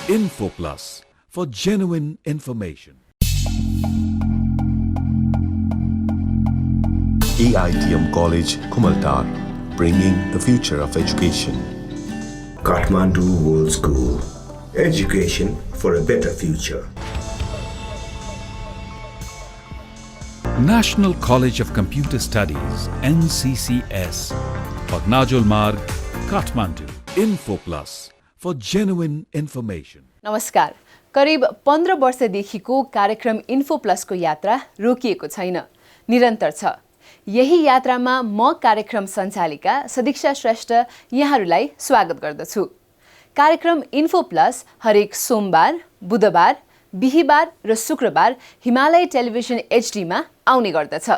Info Plus for genuine information. EITM College, Kumaltar, bringing the future of education. Kathmandu World School, education for a better future. National College of Computer Studies, NCCS, Pagnajul Marg, Kathmandu. Info Plus for genuine information. नमस्कार। करिब 15 वर्षदेखिको कार्यक्रम info प्लसको यात्रा रोकिएको छैन, निरन्तर छ। यही यात्रामा म कार्यक्रम सञ्चालिका सदीक्षा श्रेष्ठ यहाँहरूलाई स्वागत गर्दछु। कार्यक्रम इन्फो प्लस हरेक सोमबार, बुधबार, बिहीबार र शुक्रबार हिमालय टेलिभिजन एचडीमा आउने गर्दछ।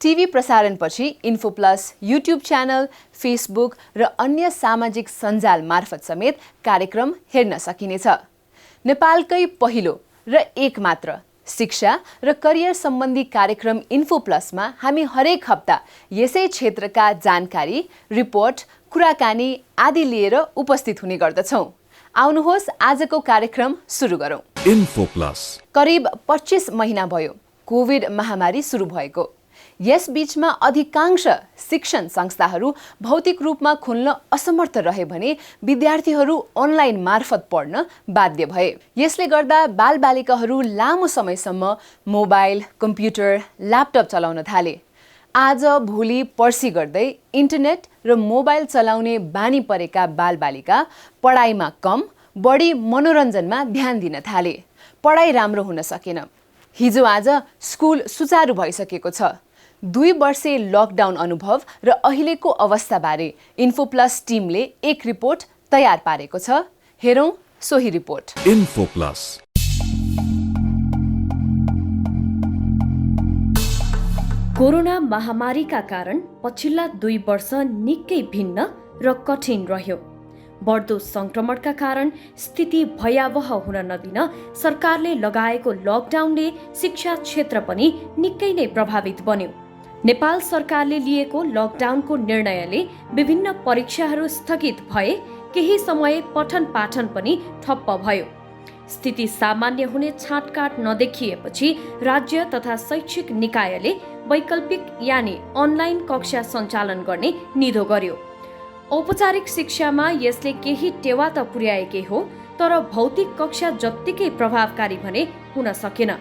टिभी प्रसारणपछि Info Plus YouTube channel, Facebook र अन्य सामाजिक सञ्जाल मार्फत समेत कार्यक्रम हेर्न सकिनेछ। नेपालकै पहिलो र एकमात्र शिक्षा र करियर सम्बन्धी कार्यक्रम इन्फो प्लसमा हामी हरेक हप्ता यसै क्षेत्रका जानकारी, रिपोर्ट, कुराकानी आदि लिएर उपस्थित हुने गर्दछौँ। आउनुहोस् आजको कार्यक्रम सुरु गरौँ। Info plus. करिब 25 महिना भयो कोभिड महामारी सुरु भएको। यस बीचमा अधिकांश शिक्षण संस्थाहरू भौतिक रूपमा खोल्न असमर्थ रहे भने विद्यार्थीहरू अनलाइन मार्फत पढ्न बाध्य भए। यसले गर्दा बालबालिकाहरू लामो समयसम्म मोबाइल, कम्प्युटर, ल्यापटप चलाउन थाले। आज भोलि पर्सि गर्दै इन्टरनेट र मोबाइल चलाउने बानी परेका बालबालिका पढाइमा कम, बढी मनोरञ्जनमा ध्यान दिन थाले। पढाइ राम्रो हुन सकेन। हिजो आज स्कुल सुचारू भइसकेको छ। 2 वर्षे लकडाउन अनुभव र अहिलेको अवस्थाबारे इन्फो प्लस टिमले एक रिपोर्ट तयार पारेको छ। हेरौँ सोही रिपोर्ट। Info plus. कोरोना महामारीका कारण पछिल्ला 2 वर्ष निकै भिन्न र कठिन रह्यो। बढ्दो संक्रमणका कारण स्थिति भयावह हुन नदिन सरकारले लगाएको लकडाउनले शिक्षा क्षेत्र पनि निकै नै प्रभावित बन्यो। नेपाल सरकारले लिएको लकडाउनको निर्णयले विभिन्न परीक्षाहरू स्थगित भए, केही समय पठन पाठन पनि ठप्प भयो। स्थिति सामान्य हुने छाँटकाट नदेखिएपछि राज्य तथा शैक्षिक निकायले वैकल्पिक यानि अनलाइन कक्षा सञ्चालन गर्ने निधो गर्यो। औपचारिक शिक्षामा यसले केही टेवा त पुर्याएकै हो, तर भौतिक कक्षा जत्तिकै प्रभावकारी भने हुन सकेन।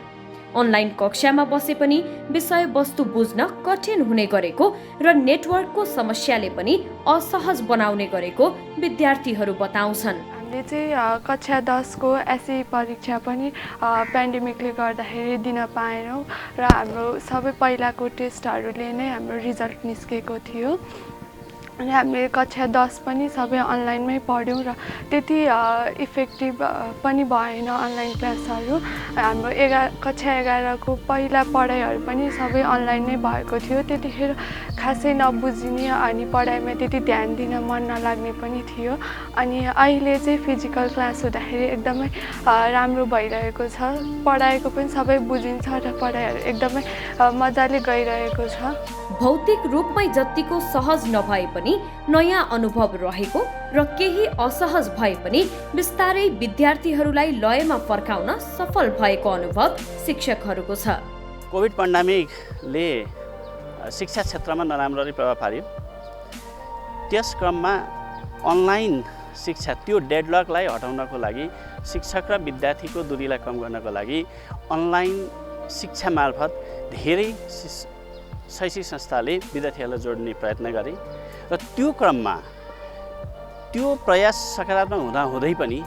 अनलाइन कक्षामा बसे पनि विषयवस्तु बुझ्न कठिन हुने गरेको र नेटवर्कको समस्याले पनि असहज बनाउने गरेको विद्यार्थीहरू बताउँछन्। हामीले चाहिँ कक्षा 10 को एसई परीक्षा पनि पेन्डेमिकले गर्दाखेरि दिन पाएनौँ र हाम्रो सबै पहिलाको टेस्टहरूले नै हाम्रो रिजल्ट निस्केको थियो। अनि हामीले कक्षा 10 पनि सबै अनलाइनमै पढ्यौँ र त्यति इफेक्टिभ पनि भएन अनलाइन क्लासहरू। हाम्रो कक्षा 11 को पहिला पढाइहरू पनि सबै अनलाइन नै भएको थियो। त्यतिखेर खासै नबुझिने अनि पढाइमा त्यति ध्यान दिन मन नलाग्ने पनि थियो। अनि अहिले चाहिँ फिजिकल क्लास हुँदाखेरि एकदमै राम्रो भइरहेको छ। पढाएको पनि सबै बुझिन्छ र पढाइहरू एकदमै मजाले गइरहेको छ। भौतिक रूपमै जत्तिको सहज नभए पनि नयाँ अनुभव रहेको र केही असहज भए पनि बिस्तारै विद्यार्थीहरूलाई लयमा फर्काउन सफल भएको अनुभव शिक्षकहरूको छ। कोभिड पेन्डेमिकले शिक्षा क्षेत्रमा नराम्ररी प्रभाव पार्यो। त्यस क्रममा अनलाइन शिक्षा त्यो डेडलकलाई हटाउनको लागि, शिक्षक र विद्यार्थीको दूरीलाई कम गर्नको लागि अनलाइन शिक्षा मार्फत धेरै शैक्षिक संस्थाले विद्यार्थीहरूलाई जोड्ने प्रयत्न गरे र त्यो क्रममा त्यो प्रयास सकारात्मक हुँदै पनि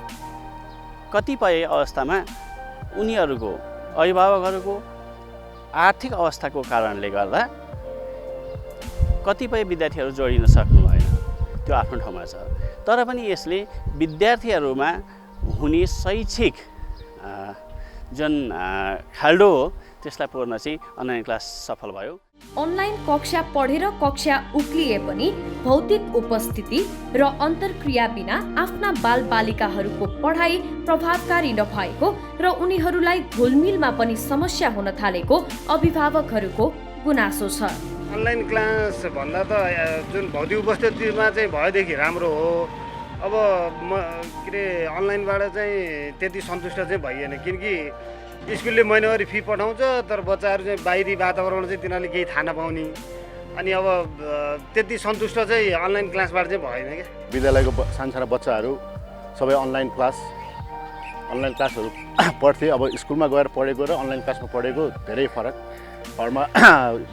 कतिपय अवस्थामा उनीहरूको अभिभावकहरूको आर्थिक अवस्थाको कारणले गर्दा कतिपय विद्यार्थीहरू जोडिन सक्नु भएन। त्यो आफ्नो ठाउँमा छ, तर पनि यसले विद्यार्थीहरूमा हुने शैक्षिक जुन खाल्डो हो त्यसलाई पूर्ण चाहिँ अनलाइन क्लास सफल भयो। अनलाइन कक्षा पढेर कक्षा उक्लिए पनि भौतिक उपस्थिति र अन्तर्क्रिया बिना आफ्ना बालबालिकाहरूको पढाइ प्रभावकारी नभएको र उनीहरूलाई घुलमिलमा पनि समस्या हुन थालेको अभिभावकहरूको गुनासो छ। अनलाइन क्लास भन्दा त जुन भौतिक उपस्थितिमा चाहिँ भएदेखि राम्रो हो। अब म के अरे अनलाइनबाट चाहिँ त्यति सन्तुष्ट चाहिँ भइएन, किनकि स्कुलले महिनावारी फी पठाउँछ तर बच्चाहरू चाहिँ बाहिरी वातावरण चाहिँ तिनीहरूले केही थाहा नपाउने, अनि अब त्यति सन्तुष्ट चाहिँ अनलाइन क्लासबाट चाहिँ भएन क्या। विद्यालयको सानसाना बच्चाहरू सबै अनलाइन क्लासहरू पढ्थे। अब स्कुलमा गएर पढेको र अनलाइन क्लासमा पढेको धेरै फरक। घरमा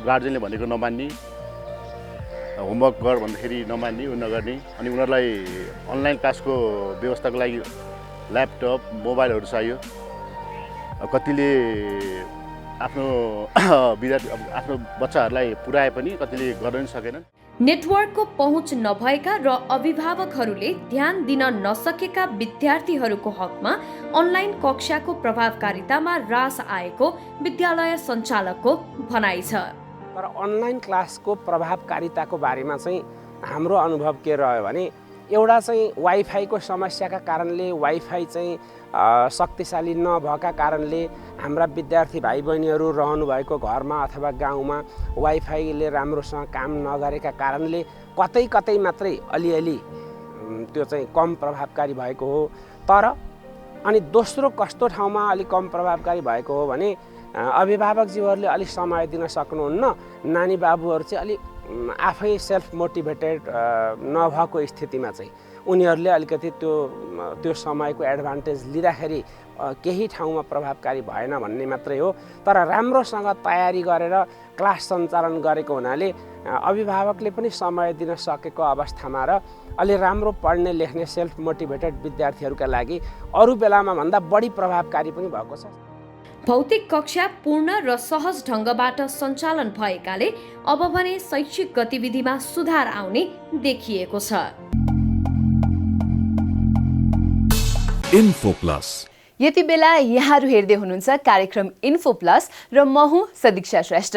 गार्जेनले भनेको नमान्ने, होमवर्क गर भन्दाखेरि नमान्ने, नगर्ने, अनि उनीहरूलाई अनलाइन क्लासको व्यवस्थाको लागि ल्यापटप मोबाइलहरू चाहियो। कतिले आफ्नो आफ्नो बच्चाहरूलाई पुर्याए पनि कतिले गर्न सकेनन्। नेटवर्कको पहुँच नभएका र अभिभावकहरूले ध्यान दिन नसकेका विद्यार्थीहरूको हकमा अनलाइन कक्षाको प्रभावकारितामा ह्रास आएको विद्यालय सञ्चालकको भनाइ छ। तर अनलाइन क्लासको प्रभावकारिताको बारेमा चाहिँ हाम्रो अनुभव के रह्यो भने एउटा चाहिँ वाइफाईको समस्याका कारणले, वाइफाई चाहिँ शक्तिशाली नभएका कारणले हाम्रा विद्यार्थी भाइ बहिनीहरू रहनुभएको घरमा अथवा गाउँमा वाइफाईले राम्रोसँग काम नगरेका कारणले कतै कतै मात्रै अलिअलि त्यो चाहिँ कम प्रभावकारी भएको हो। तर अनि दोस्रो कस्तो ठाउँमा अलिक कम प्रभावकारी भएको हो भने अभिभावकज्यूहरूले अलिक समय दिन सक्नुहुन्न, नानी बाबुहरू चाहिँ अलिक आफै सेल्फ मोटिभेटेड नभएको स्थितिमा चाहिँ उनीहरूले अलिकति त्यो समयको एडभान्टेज लिँदाखेरि केही ठाउँमा प्रभावकारी भएन भन्ने मात्रै हो। तर राम्रोसँग तयारी गरेर क्लास सञ्चालन गरेको हुनाले अभिभावकले पनि समय दिन सकेको अवस्थामा र अलि राम्रो पढ्ने लेख्ने सेल्फ मोटिभेटेड विद्यार्थीहरूका लागि अरू बेलामा भन्दा बढी प्रभावकारी पनि भएको छ। भौतिक कक्षा पूर्ण र सहज ढङ्गबाट सञ्चालन भएकाले अब भने शैक्षिक गतिविधिमा सुधार आउने देखिएको छ। इन्फो प्लस यति बेला यहाँहरू हेर्दै हुनुहुन्छ कार्यक्रम इन्फो प्लस र म हुँ सदिक्षा श्रेष्ठ।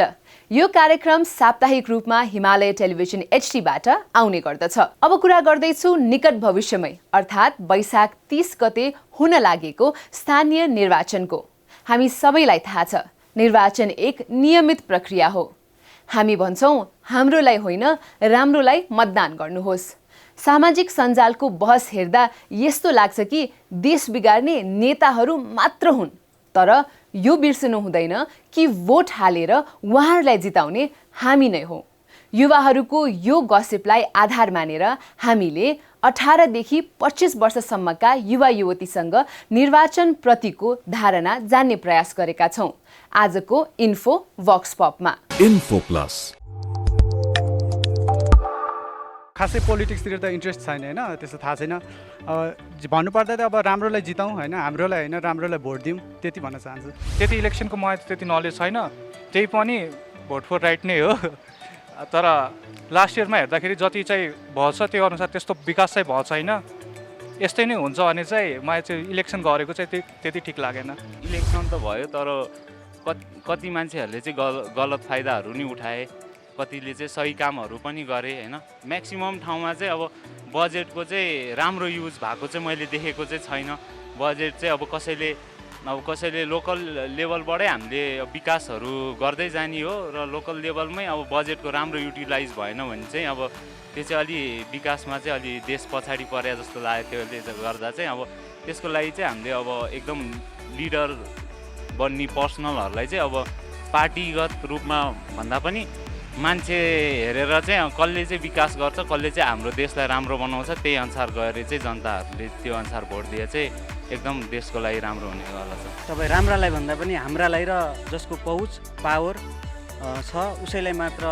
यो कार्यक्रम साप्ताहिक रूपमा हिमालय टेलिभिजन एचडीबाट आउने गर्दछ। अब कुरा गर्दैछु निकट भविष्यमै अर्थात् वैशाख 30 गते हुन लागेको स्थानीय निर्वाचनको। हामी सबैलाई थाहा छ निर्वाचन एक नियमित प्रक्रिया हो। हामी भन्छौँ हाम्रोलाई होइन राम्रोलाई मतदान गर्नुहोस्। सामाजिक सञ्जालको बहस हेर्दा यस्तो लाग्छ कि देश बिगार्ने नेताहरू मात्र हुन्, तर यो बिर्सनु हुँदैन कि भोट हालेर उहाँहरूलाई जिताउने हामी नै हौं। युवाहरूको यो गसिपलाई आधार मानेर हामीले 18 देखि 25 वर्षसम्मका युवा युवतीसँग निर्वाचन प्रतिको धारणा जान्ने प्रयास गरेका छौं। आजको इन्फो वक्स पपमा इन्फो प्लस खासै पोलिटिक्सतिर त इन्ट्रेस्ट छैन हैन, त्यस्तो थाहा छैन। भन्नुपर्दा त अब राम्रोलाई जिताउँ हैन, हाम्रोलाई होइन राम्रोलाई भोट दिउँ त्यति भन्न चाहन्छु। त्यति इलेक्सनको मलाई त्यति नलेज छैन, त्यही पनि भोट फर राइट नै हो। तर लास्ट इयरमा हेर्दाखेरि जति चाहिँ भएछ त्यो अनुसार त्यस्तो विकास चाहिँ भएको छैन। यस्तै नै हुन्छ भने चाहिँ मलाई चाहिँ इलेक्सन गरेको चाहिँ त्यति ठिक लागेन। इलेक्सन त भयो तर कति मान्छेहरूले चाहिँ गलत फाइदाहरू नि उठाए, कतिले चाहिँ सही कामहरू पनि गरे हैन। म्याक्सिमम ठाउँमा चाहिँ अब बजेटको चाहिँ राम्रो युज भएको चाहिँ मैले देखेको चाहिँ छैन। बजेट चाहिँ अब कसैले लोकल लेभलबाटै हामीले विकासहरू गर्दै जाने हो र लोकल लेभलमै अब बजेटको राम्रो युटिलाइज भएन भने चाहिँ अब त्यो चाहिँ अलि विकासमा चाहिँ अलि देश पछाडि परे जस्तो लाग्यो। त्यसले गर्दा चाहिँ अब त्यसको लागि चाहिँ हामीले अब एकदम लिडर बन्ने पर्सनलहरूलाई चाहिँ अब पार्टीगत रूपमा भन्दा पनि मान्छे हेरेर चाहिँ कसले चाहिँ विकास गर्छ, कसले चाहिँ हाम्रो देशलाई राम्रो बनाउँछ त्यही अनुसार गएर चाहिँ जनताहरूले त्यो अनुसार भोट दिए चाहिँ एकदम देशको लागि राम्रो हुनेवाला छ। तपाईँ राम्रालाई भन्दा पनि हाम्रालाई र जसको पहुँच पावर छ उसैलाई मात्र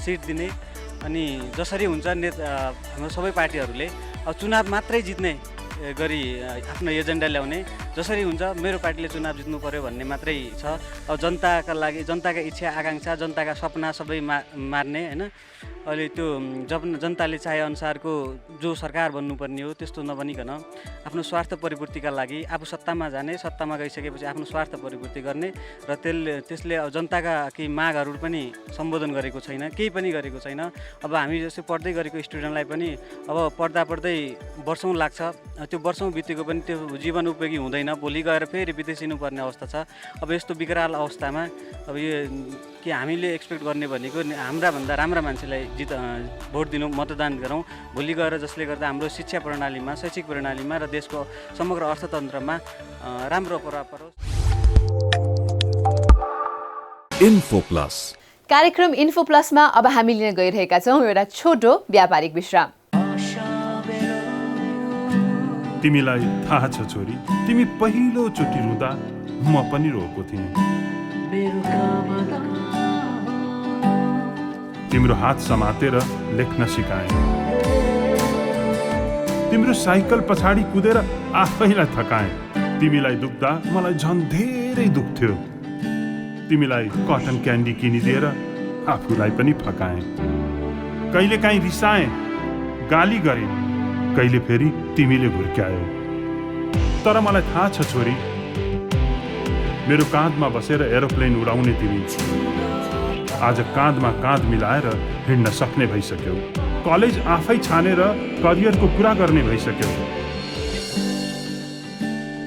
सिट दिने, अनि जसरी हुन्छ हाम्रो सबै पार्टीहरूले अब चुनाव मात्रै जित्ने गरी आफ्नो एजेन्डा ल्याउने, जसरी हुन्छ मेरो पार्टीले चुनाव जित्नु पर्यो भन्ने मात्रै छ। अब जनताका लागि जनताका इच्छा आकाङ्क्षा जनताका सपना सबै मार्ने हैन। अहिले त्यो जनताले चाहे अनुसारको जो सरकार बन्नुपर्ने हो त्यस्तो नबनिकन आफ्नो स्वार्थ परिपूर्तिका लागि आफू सत्तामा जाने, सत्तामा गइसकेपछि आफ्नो स्वार्थ परिपूर्ति गर्ने र त्यसले अब जनताका केही मागहरू पनि सम्बोधन गरेको छैन, केही पनि गरेको छैन। अब हामी जस्तै पढ्दै गरेको स्टुडेन्टलाई पनि अब पढ्दै वर्षौँ लाग्छ, त्यो वर्षौँ बितेको पनि त्यो जीवन उपयोगी हुँदैन। छैन, भोलि गएर फेरि बितेसिनु पर्ने अवस्था छ। अब यस्तो विकराल अवस्थामा अब यो के हामीले एक्सपेक्ट गर्ने भनेको हाम्राभन्दा राम्रा मान्छेलाई भोट दिनु, मतदान गरौँ, भोलि गएर जसले गर्दा हाम्रो शिक्षा प्रणालीमा, शैक्षिक प्रणालीमा र देशको समग्र अर्थतन्त्रमा राम्रो प्रभाव परोस्। इन्फो प्लस कार्यक्रम इन्फो प्लसमा अब हामी लिन गइरहेका छौँ एउटा छोटो व्यापारिक विश्राम। तिमीलाई थाहा छ छोरी, तिमी पहिलो चोटि रुँदा म पनि रोएको थिएँ। तिम्रो हात समातेर लेख्न सिकाएँ, तिम्रो साइकल पछाडि कुदेर आफैलाई थकाएँ। तिमीलाई दुख्दा मलाई झन् धेरै दुख्थ्यो। तिमीलाई कटन क्यान्डी किनिदिएर आफूलाई पनि फकाएँ। कहिलेकाहीँ रिसाएँ, गाली गरेँ, कहिले फेरि तिमीले हुर्क्यायौ। तर मलाई थाहा छ छोरी, मेरो काँधमा बसेर एरोप्लेन उडाउने तिमी आज काँधमा काँध मिलाएर हिँड्न सक्ने भइसक्यौ। कलेज आफै छानेर करियरको कुरा गर्ने भइसक्यौ।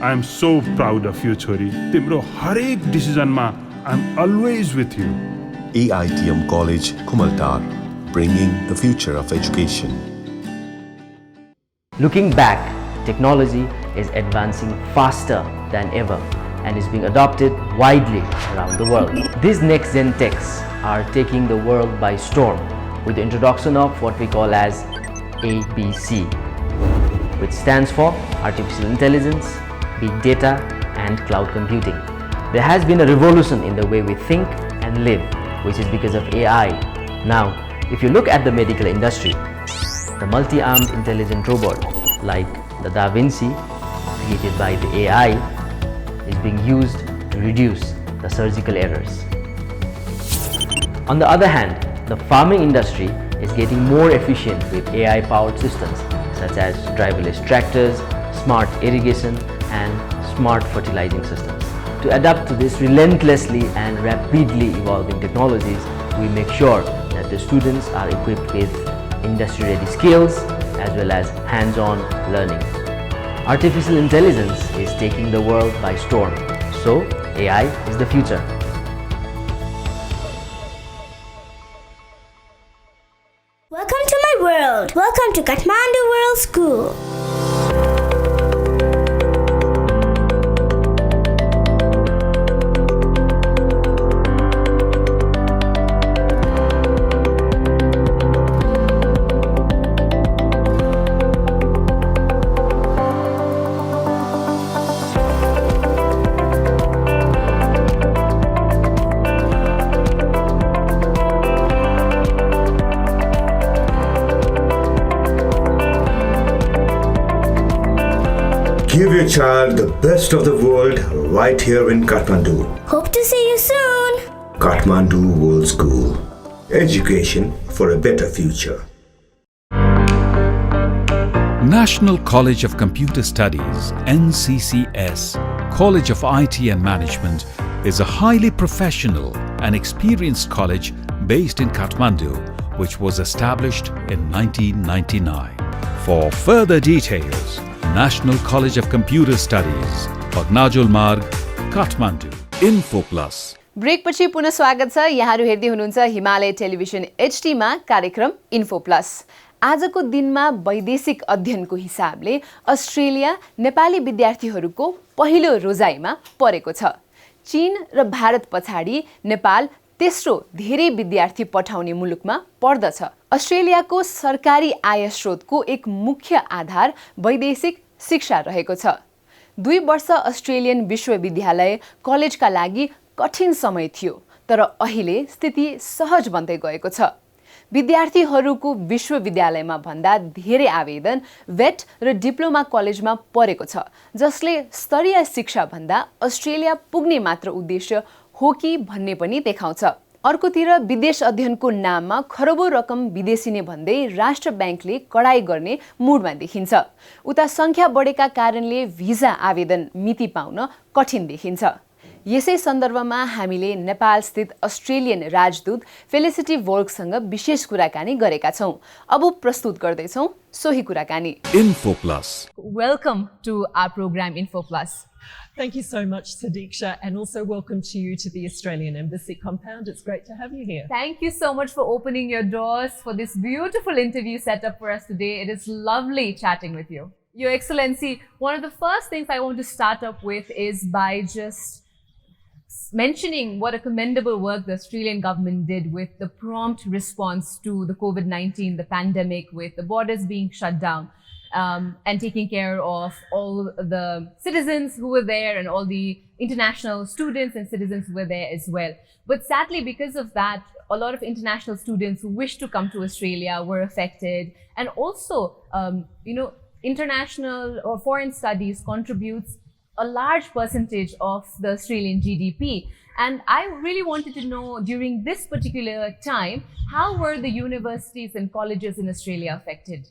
I am so proud of you छोरी। तिम्रो हरेक डिसिजनमा I am always with you. AITM College, Kumaltar, bringing the future of education. Looking back, technology is advancing faster than ever and is being adopted widely around the world. These next-gen techs are taking the world by storm with the introduction of what we call as ABC, which stands for Artificial Intelligence, Big Data, and Cloud Computing. There has been a revolution in the way we think and live, which is because of AI. Now, if you look at the medical industry, the multi-armed intelligent robot like the Da Vinci, created by the AI, is being used to reduce the surgical errors. On the other hand, the farming industry is getting more efficient with AI-powered systems such as driverless tractors, smart irrigation, and smart fertilizing systems. To adapt to this relentlessly and rapidly evolving technologies, we make sure that the students are equipped with industry-ready skills as well as hands-on learning. Artificial intelligence is taking the world by storm, so AI is the future. Welcome to my world. Welcome to Kathmandu World School. Give your child the best of the world right here in Kathmandu. Hope to see you soon. Kathmandu World School. Education for a better future. National College of Computer Studies, NCCS, College of IT and Management, is a highly professional and experienced college based in Kathmandu, which was established in 1999. For further details, National College of Computer Studies, Pagnajul Marg, Kathmandu. Info Plus. Break पछि पुनः स्वागत छ। यहाँहरू हेर्दै हुनुहुन्छ Himalaya television HD मा कार्यक्रम info plus. आजको दिनमा वैदेशिक अध्ययनको हिसाबले अस्ट्रेलिया नेपाली विद्यार्थीहरूको पहिलो रोजाइमा परेको छ। चीन र भारत पछाडि नेपाल तेस्रो धेरै विद्यार्थी पठाउने मुलुकमा पर्दछ। अस्ट्रेलियाको सरकारी आय स्रोतको एक मुख्य आधार वैदेशिक शिक्षा रहेको छ। 2 वर्ष अस्ट्रेलियन विश्वविद्यालय कलेजका लागि कठिन समय थियो, तर अहिले स्थिति सहज बन्दै गएको छ। विद्यार्थीहरूको विश्वविद्यालयमा भन्दा धेरै आवेदन वेट र डिप्लोमा कलेजमा परेको छ, जसले स्तरीय शिक्षा भन्दा अस्ट्रेलिया पुग्ने मात्र उद्देश्य हो कि भन्ने पनि देखाउँछ। अर्कोतिर विदेश अध्ययनको नाममा खरबौं रकम विदेशिने भन्दै राष्ट्र ब्याङ्कले कडाई गर्ने मुडमा देखिन्छ। उता संख्या बढेका कारणले भिजा आवेदन मिति पाउन कठिन देखिन्छ। यसै सन्दर्भमा हामीले नेपाल स्थित अस्ट्रेलियन राजदूत फेलिसिटी वोल्कसँग विशेष कुराकानी गरेका छौं। अब प्रस्तुत गर्दैछौं सोही कुराकानी। Info Plus. Welcome to our program Info Plus. Thank you so much, Sadiksha, and also welcome to you to the Australian Embassy compound. It's great to have you here. Thank you so much for opening your doors for this beautiful interview set up for us today. It is lovely chatting with you. Your Excellency, one of the first things I want to start up with is by just mentioning what a commendable work the Australian government did with the prompt response to the COVID-19, the pandemic, with the borders being shut down. And taking care of all the citizens who were there and all the international students and citizens who were there as well. But sadly, because of that, a lot of international students who wished to come to Australia were affected. And also, international or foreign studies contributes a large percentage of the Australian GDP. And I really wanted to know during this particular time, how were the universities and colleges in Australia affected?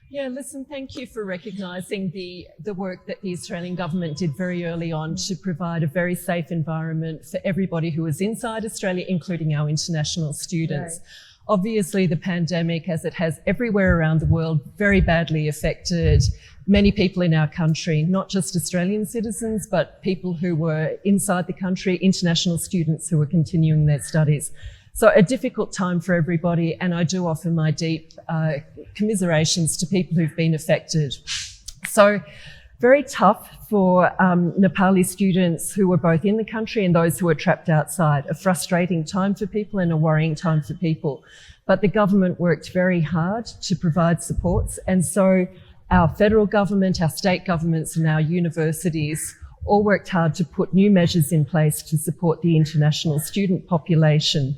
Yeah, listen, thank you for recognising the work that the Australian government did very early on to provide a very safe environment for everybody who was inside Australia, including our international students. Right. Obviously, the pandemic, as it has everywhere around the world, very badly affected many people in our country, not just Australian citizens, but people who were inside the country, international students who were continuing their studies. So a difficult time for everybody, and I do offer my deep commiserations to people who've been affected. So very tough for Nepali students who were both in the country and those who were trapped outside. A frustrating time for people and a worrying time for people. But the government worked very hard to provide supports, and so our federal government, our state governments and our universities all worked hard to put new measures in place to support the international student population.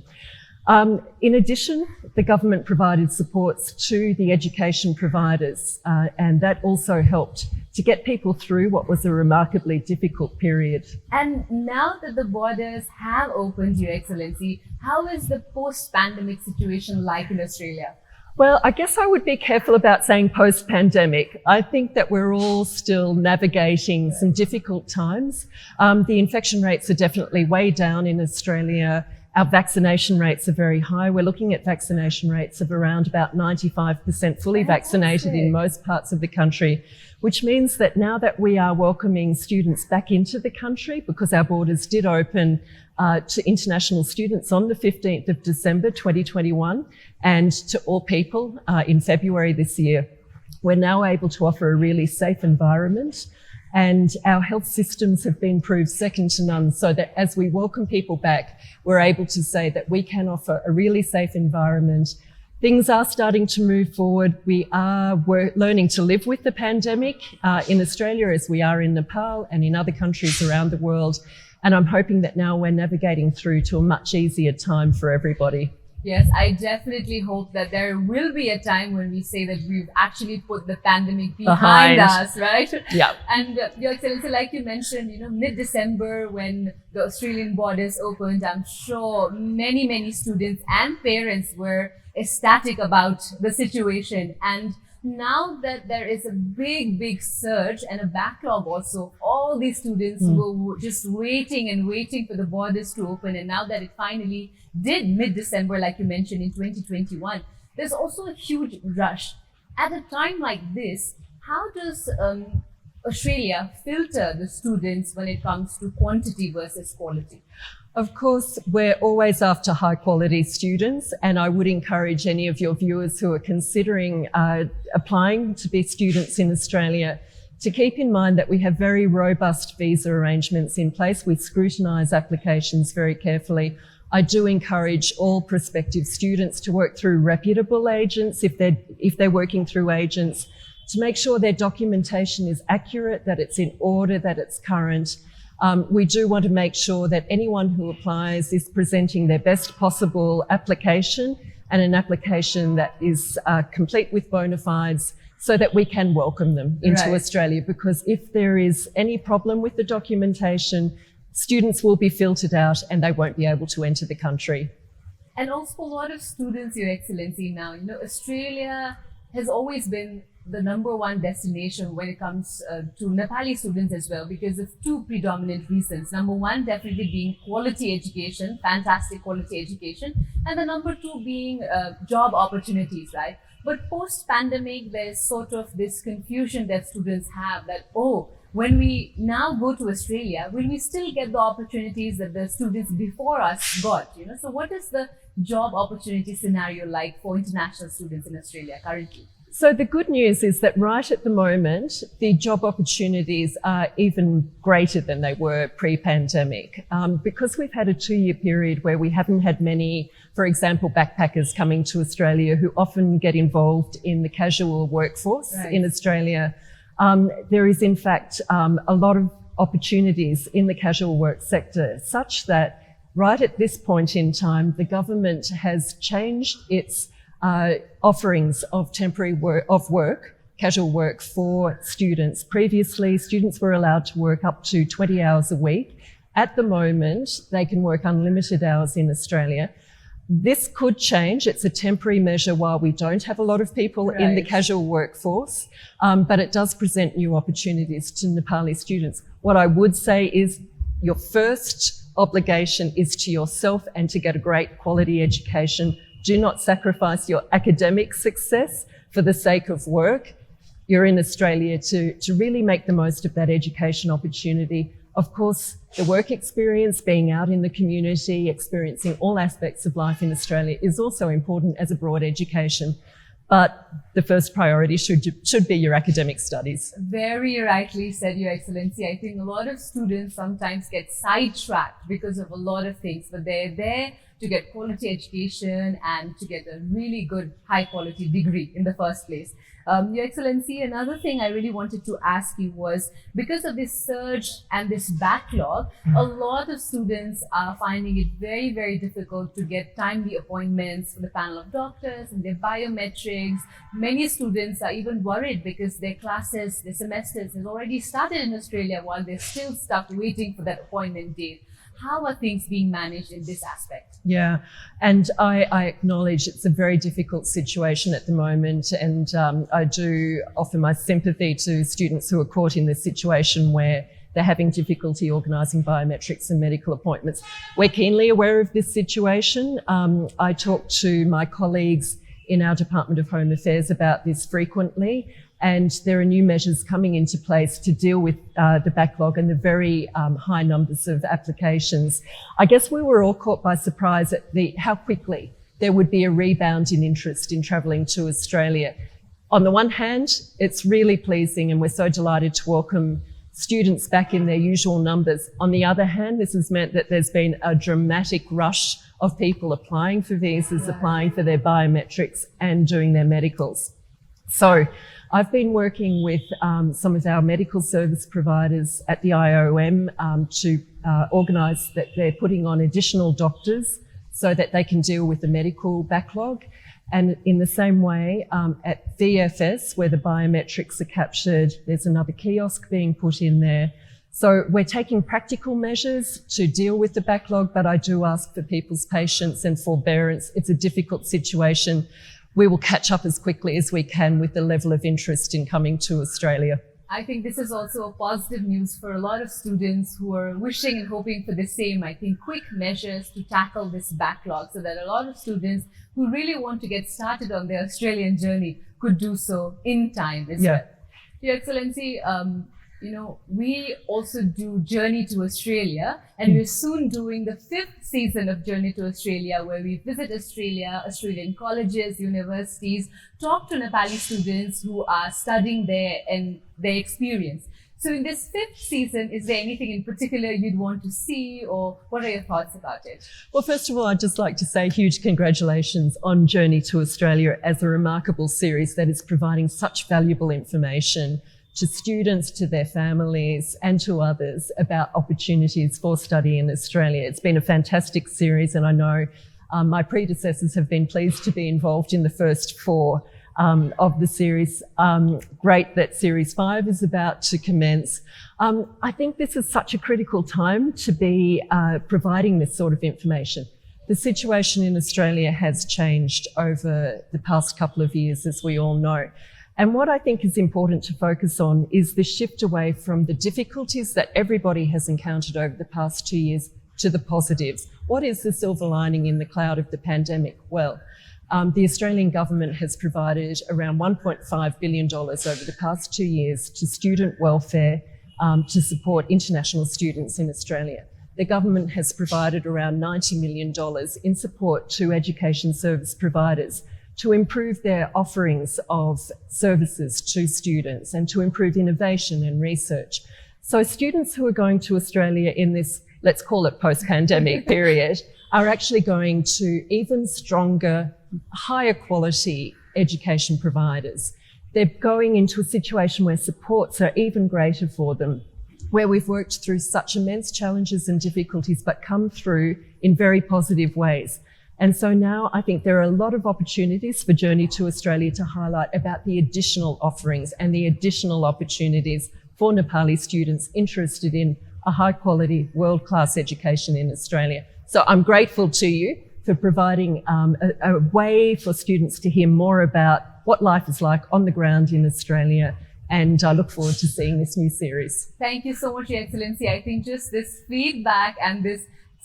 In addition, the government provided supports to the education providers, and that also helped to get people through what was a remarkably difficult period. And now that the borders have opened, Your Excellency, how is the post-pandemic situation like in Australia? Well, I guess I would be careful about saying post-pandemic. I think that we're all still navigating some difficult times. The infection rates are definitely way down in Australia. Our vaccination rates are very high. We're looking at vaccination rates of around about 95% fully vaccinated in most parts of the country, which means that now that we are welcoming students back into the country, because our borders did open to international students on the 15th of December 2021 and to all people in February this year, we're now able to offer a really safe environment. And our health systems have been proved second to none, so that as we welcome people back, we're able to say that we can offer a really safe environment. Things are starting to move forward. We're learning to live with the pandemic in Australia as we are in Nepal and in other countries around the world. And I'm hoping that now we're navigating through to a much easier time for everybody. Yes, I definitely hope that there will be a time when we say that we've actually put the pandemic behind us, right? Yeah. And Your Excellency, like you mentioned, mid-December when the Australian borders opened, I'm sure many students and parents were ecstatic about the situation. And now that there is a big surge and a backlog also, all these students were just waiting for the borders to open. And now that it finally did mid-December, like you mentioned, in 2021, there's also a huge rush. At a time like this, how does Australia filter the students when it comes to quantity versus quality? Of course, we're always after high quality students, and I would encourage any of your viewers who are considering applying to be students in Australia to keep in mind that we have very robust visa arrangements in place. We scrutinise applications very carefully. I do encourage all prospective students to work through reputable agents if they're working through agents, to make sure their documentation is accurate, that it's in order, that it's current. We do want to make sure that anyone who applies is presenting their best possible application, and an application that is complete with bona fides, so that we can welcome them into Australia. Because if there is any problem with the documentation, students will be filtered out and they won't be able to enter the country. And also a lot of students, Your Excellency, now, Australia has always been the number one destination when it comes to Nepali students as well, because of two predominant reasons. Number one, definitely being quality education, fantastic quality education, and the number two being job opportunities, right? But post-pandemic, there's sort of this confusion that students have that, oh, when we now go to Australia, will we still get the opportunities that the students before us got? So what is the job opportunity scenario like for international students in Australia currently? So the good news is that right at the moment, the job opportunities are even greater than they were pre-pandemic. Because we've had a 2-year period where we haven't had many, for example, backpackers coming to Australia who often get involved in the casual workforce in Australia. There is, in fact, a lot of opportunities in the casual work sector, such that right at this point in time, the government has changed its offerings of temporary work, casual work for students. Previously, students were allowed to work up to 20 hours a week. At the moment, they can work unlimited hours in Australia. This could change. It's a temporary measure while we don't have a lot of people in the casual workforce, but it does present new opportunities to Nepali students. What I would say is your first obligation is to yourself and to get a great quality education. Do not sacrifice your academic success for the sake of work. You're in Australia to really make the most of that education opportunity. Of course, the work experience, being out in the community, experiencing all aspects of life in Australia is also important as a broad education. But the first priority should be your academic studies. Very rightly said, Your Excellency. I think a lot of students sometimes get sidetracked because of a lot of things, but they're there to get quality education and to get a really good high quality degree in the first place. Your Excellency, another thing I really wanted to ask you was, because of this surge and this backlog, a lot of students are finding it very, very difficult to get timely appointments for the panel of doctors and their biometrics. Many students are even worried because their classes, their semesters has already started in Australia while they're still stuck waiting for that appointment date. How are things being managed in this aspect? Yeah, and I acknowledge it's a very difficult situation at the moment, and I do offer my sympathy to students who are caught in this situation where they're having difficulty organising biometrics and medical appointments. We're keenly aware of this situation. I talk to my colleagues in our Department of Home Affairs about this frequently, and there are new measures coming into place to deal with the backlog and the very high numbers of applications. I guess we were all caught by surprise at how quickly there would be a rebound in interest in travelling to Australia. On the one hand, it's really pleasing and we're so delighted to welcome students back in their usual numbers. On the other hand, this has meant that there's been a dramatic rush of people applying for visas, applying for their biometrics and doing their medicals. So I've been working with some of our medical service providers at the IOM to organise that they're putting on additional doctors so that they can deal with the medical backlog. And in the same way, at VFS, where the biometrics are captured, there's another kiosk being put in there. So we're taking practical measures to deal with the backlog, but I do ask for people's patience and forbearance. It's a difficult situation. We will catch up as quickly as we can with the level of interest in coming to Australia. I think this is also a positive news for a lot of students who are wishing and hoping for the same, I think, quick measures to tackle this backlog so that a lot of students who really want to get started on their Australian journey could do so in time as well. Your Excellency, we also do Journey to Australia, and we're soon doing the 5th season of Journey to Australia, where we visit Australia, Australian colleges, universities, talk to Nepali students who are studying there and their experience. So in this 5th season, is there anything in particular you'd want to see, or what are your thoughts about it? Well, first of all, I'd just like to say huge congratulations on Journey to Australia as a remarkable series that is providing such valuable information to students, to their families and to others about opportunities for study in Australia. It's been a fantastic series, and I know my predecessors have been pleased to be involved in the first 4 of the series. Great that Series 5 is about to commence. I think this is such a critical time to be providing this sort of information. The situation in Australia has changed over the past couple of years, as we all know. And what I think is important to focus on is the shift away from the difficulties that everybody has encountered over the past 2 years to the positives. What is the silver lining in the cloud of the pandemic? Well, the Australian government has provided around $1.5 billion over the past 2 years to student welfare to support international students in Australia. The government has provided around $90 million in support to education service providers to improve their offerings of services to students and to improve innovation and research. So students who are going to Australia in this, let's call it post-pandemic period, are actually going to even stronger, higher quality education providers. They're going into a situation where supports are even greater for them, where we've worked through such immense challenges and difficulties, but come through in very positive ways. And so now I think there are a lot of opportunities for Journey to Australia to highlight about the additional offerings and the additional opportunities for Nepali students interested in a high quality, world-class education in Australia. So I'm grateful to you for providing a way for students to hear more about what life is like on the ground in Australia. And I look forward to seeing this new series. Thank you so much, Your Excellency. I think just this feedback and this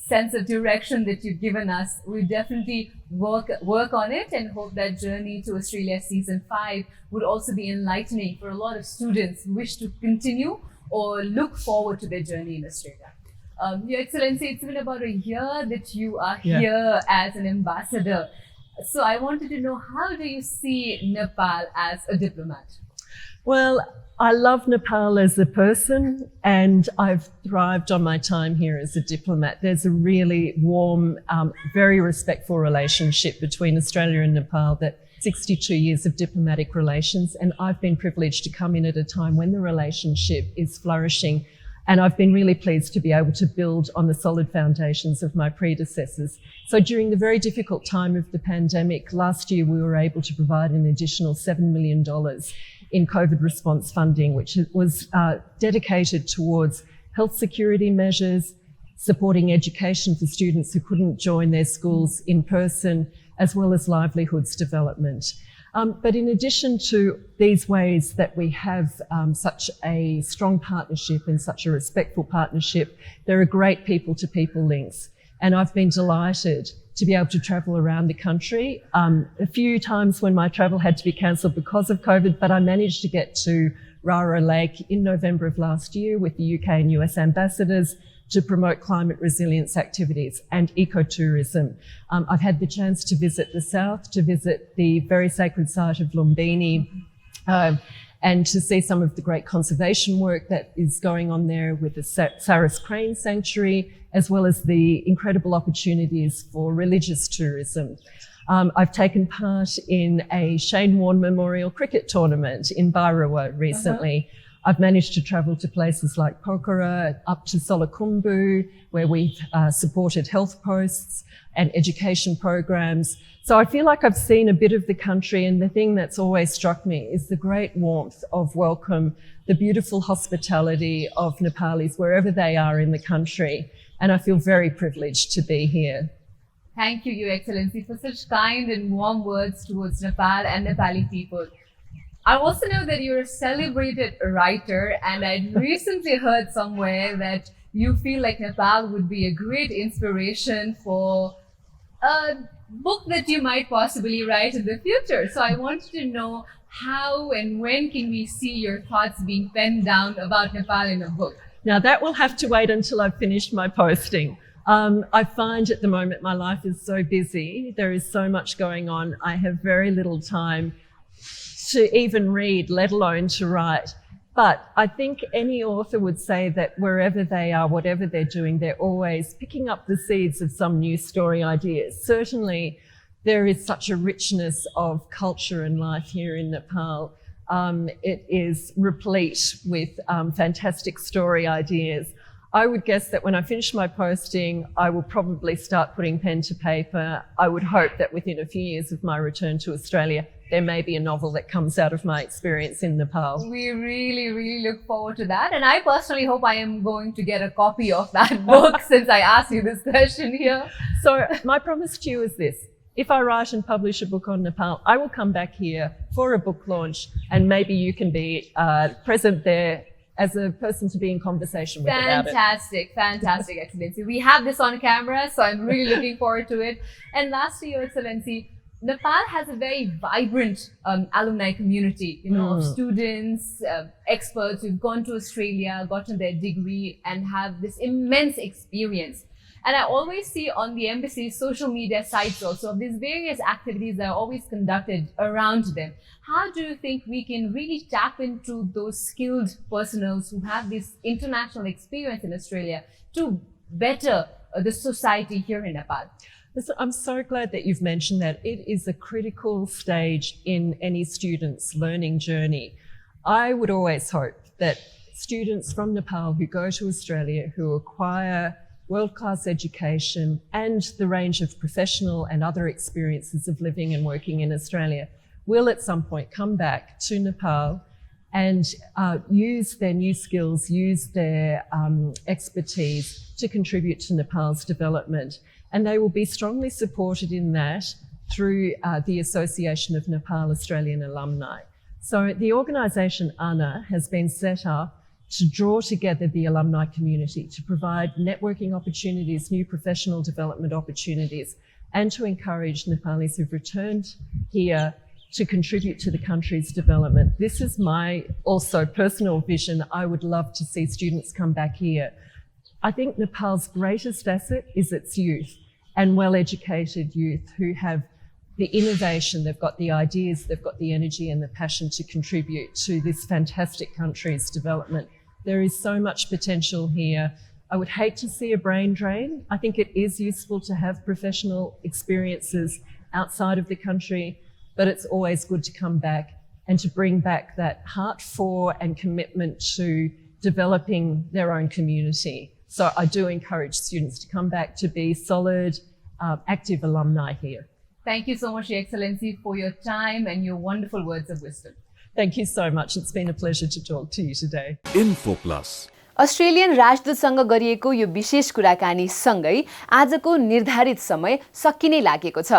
sense of direction that you've given us, we definitely work on it and hope that Journey to Australia Season 5 would also be enlightening for a lot of students who wish to continue or look forward to their journey in Australia. Your Excellency, it's been about a year that you are here as an ambassador. So I wanted to know, how do you see Nepal as a diplomat? Well, I love Nepal as a person, and I've thrived on my time here as a diplomat. There's a really warm, very respectful relationship between Australia and Nepal, that 62 years of diplomatic relations, and I've been privileged to come in at a time when the relationship is flourishing. And I've been really pleased to be able to build on the solid foundations of my predecessors. So during the very difficult time of the pandemic, last year we were able to provide an additional $7 million in COVID response funding, which was dedicated towards health security measures, supporting education for students who couldn't join their schools in person, as well as livelihoods development. But in addition to these ways that we have such a strong partnership and such a respectful partnership, there are great people-to-people links. And I've been delighted to be able to travel around the country. A few times when my travel had to be cancelled because of COVID, but I managed to get to Rara Lake in November of last year with the UK and US ambassadors to promote climate resilience activities and ecotourism. I've had the chance to visit the south, to visit the very sacred site of Lumbini, and to see some of the great conservation work that is going on there with the Saris Crane Sanctuary, as well as the incredible opportunities for religious tourism. I've taken part in a Shane Warne Memorial Cricket Tournament in Bairawa recently. I've managed to travel to places like Pokhara, up to Solakumbu, where we've supported health posts and education programs. So I feel like I've seen a bit of the country, and the thing that's always struck me is the great warmth of welcome, the beautiful hospitality of Nepalis wherever they are in the country. And I feel very privileged to be here. Thank you, Your Excellency, for such kind and warm words towards Nepal and Nepali people. I also know that you're a celebrated writer, and I recently heard somewhere that you feel like Nepal would be a great inspiration for a book that you might possibly write in the future. So I wanted to know, how and when can we see your thoughts being penned down about Nepal in a book? Now that will have to wait until I've finished my posting. I find at the moment my life is so busy. There is so much going on. I have very little time to even read, let alone to write. But I think any author would say that wherever they are, whatever they're doing, they're always picking up the seeds of some new story ideas. Certainly, there is such a richness of culture and life here in Nepal. It is replete with fantastic story ideas. I would guess that when I finish my posting, I will probably start putting pen to paper. I would hope that within a few years of my return to Australia, there may be a novel that comes out of my experience in Nepal. We really, really look forward to that. And I personally hope I am going to get a copy of that book since I asked you this question here. So my promise to you is this. if I write and publish a book on Nepal, I will come back here for a book launch, and maybe you can be present there as a person to be in conversation with about it. Fantastic, Excellency. We have this on camera, so I'm really looking forward to it. And lastly, Your Excellency, Nepal has a very vibrant alumni community, of students, experts who've gone to Australia, gotten their degree, and have this immense experience. And I always see on the embassy's social media sites also of these various activities that are always conducted around them. How do you think we can really tap into those skilled personals who have this international experience in Australia to better the society here in Nepal? Listen, I'm so glad that you've mentioned that. It is a critical stage in any student's learning journey. I would always hope that students from Nepal who go to Australia, who acquire world-class education and the range of professional and other experiences of living and working in Australia will at some point come back to Nepal and use their new skills, use their expertise to contribute to Nepal's development. And they will be strongly supported in that through the Association of Nepal Australian Alumni. So the organisation ANA has been set up to draw together the alumni community, to provide networking opportunities, new professional development opportunities, and to encourage Nepalis who've returned here to contribute to the country's development. This is my also personal vision. I would love to see students come back here. I think Nepal's greatest asset is its youth, and well-educated youth who have the innovation, they've got the ideas, they've got the energy and the passion to contribute to this fantastic country's development. There is so much potential here. I would hate to see a brain drain. I think it is useful to have professional experiences outside of the country, but it's always good to come back and to bring back that heart for and commitment to developing their own community. So I do encourage students to come back to be solid, active alumni here. Thank you so much, Your Excellency, for your time and your wonderful words of wisdom. Thank you so much. It's been a pleasure to talk to you today. Info Plus. Australian राजदूतसँग गरिएको यो विशेष कुराकानी सँगै आजको निर्धारित समय सकिनै लागेको छ।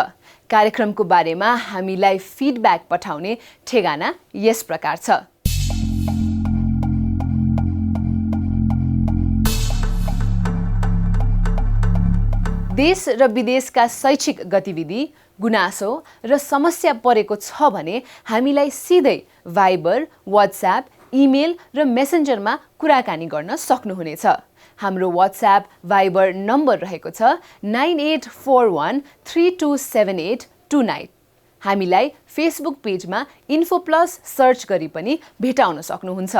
कार्यक्रमको बारेमा हामीलाई फिडब्याक पठाउने ठेगाना यस प्रकार छ। देश र विदेशका शैक्षिक गतिविधि, गुनासो र समस्या परेको छ भने हामीलाई सिधै भाइबर, व्हाट्सएप, इमेल र मेसेन्जरमा कुराकानी गर्न सक्नुहुनेछ। हाम्रो व्हाट्सएप भाइबर नम्बर रहेको छ 9841327829। हामीलाई फेसबुक पेजमा इन्फो प्लस सर्च गरी पनि भेटाउन सक्नुहुन्छ।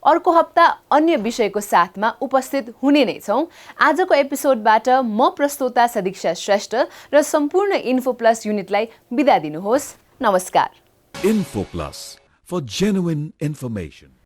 अर्को हप्ता अन्य विषयको साथमा उपस्थित हुने नै छौं। आजको एपिसोडबाट म प्रस्तोता सदीक्षा श्रेष्ठ र सम्पूर्ण इन्फो प्लस युनिटलाई बिदा दिनुहोस्। नमस्कार। Info Plus, for genuine information.